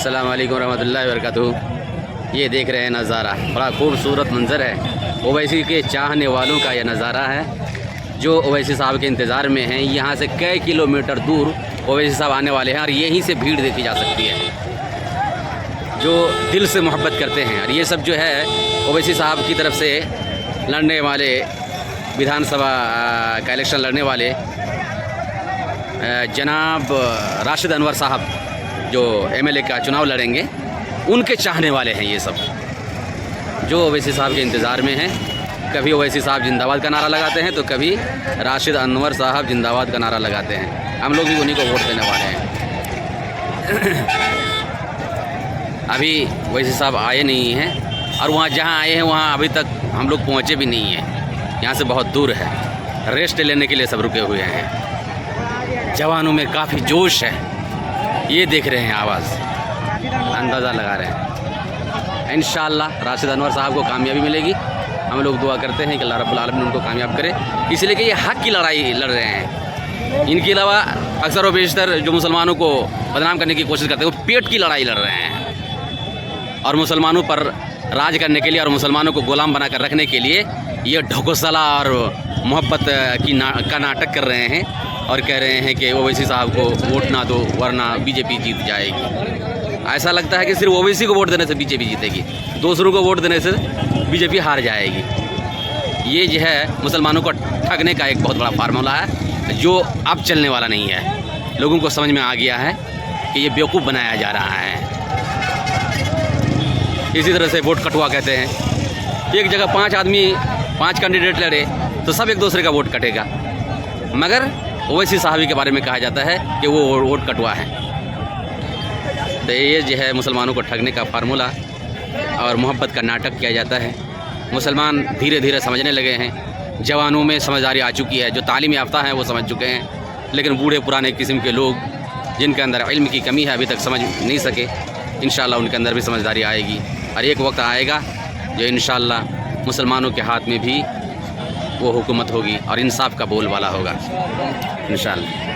अस्सलाम वालेकुम रहमतुल्लाहि व बरकातुहू। ये देख रहे हैं नज़ारा, बड़ा खूबसूरत मंज़र है। ओवैसी के चाहने वालों का यह नज़ारा है जो ओवैसी साहब के इंतज़ार में हैं। यहाँ से कई किलोमीटर दूर ओवैसी साहब आने वाले हैं और यहीं से भीड़ देखी जा सकती है जो दिल से मोहब्बत करते हैं। और ये सब जो है ओवैसी साहब की तरफ से लड़ने वाले, विधानसभा का इलेक्शन लड़ने वाले जनाब राशिद अनवर साहब जो एमएलए का चुनाव लड़ेंगे, उनके चाहने वाले हैं ये सब जो ओवैसी साहब के इंतज़ार में हैं। कभी ओवैसी साहब जिंदाबाद का नारा लगाते हैं तो कभी राशिद अनवर साहब जिंदाबाद का नारा लगाते हैं। हम लोग भी उन्हीं को वोट देने वाले हैं। अभी ओवैसी साहब आए नहीं हैं और वहाँ जहाँ आए हैं वहाँ अभी तक हम लोग पहुँचे भी नहीं हैं। यहाँ से बहुत दूर है, रेस्ट लेने के लिए सब रुके हुए हैं। जवानों में काफ़ी जोश है, ये देख रहे हैं, आवाज़ अंदाज़ा लगा रहे हैं। इंशाअल्लाह राशिद अनवर साहब को कामयाबी मिलेगी। हम लोग दुआ करते हैं कि अल्लाह रब्बुल आलमीन उनको कामयाब करे, इसलिए कि ये हक़ की लड़ाई लड़ रहे हैं। इनके अलावा अक्सर व बेशतर जो मुसलमानों को बदनाम करने की कोशिश करते हैं वो पेट की लड़ाई लड़ रहे हैं और मुसलमानों पर राज करने के लिए और मुसलमानों को गुलाम बनाकर रखने के लिए ये ढकोसला और मोहब्बत का नाटक कर रहे हैं और कह रहे हैं कि ओवैसी साहब को वोट ना दो वरना बीजेपी जीत जाएगी। ऐसा लगता है कि सिर्फ ओवैसी को वोट देने से बीजेपी जीतेगी, दूसरों को वोट देने से बीजेपी हार जाएगी। ये जो है मुसलमानों को ठगने का एक बहुत बड़ा फार्मूला है जो अब चलने वाला नहीं है। लोगों को समझ में आ गया है कि ये बेवकूफ़ बनाया जा रहा है। इसी तरह से वोट कटवा कहते हैं। एक जगह 5 आदमी 5 कैंडिडेट लड़े तो सब एक दूसरे का वोट कटेगा, मगर ओवैसी साहबी के बारे में कहा जाता है कि वो वोट कटवा है। तो ये जो है मुसलमानों को ठगने का फार्मूला और मोहब्बत का नाटक किया जाता है। मुसलमान धीरे धीरे समझने लगे हैं, जवानों में समझदारी आ चुकी है, जो तालीम याफ्ता हैं वो समझ चुके हैं, लेकिन बूढ़े पुराने किस्म के लोग जिनके अंदर इल्म की कमी है अभी तक समझ नहीं सके। इंशाअल्लाह उनके अंदर भी समझदारी आएगी और एक वक्त आएगा जो इंशाअल्लाह मुसलमानों के हाथ में भी वो हुकूमत होगी और इंसाफ का बोलबाला होगा इंशाअल्लाह।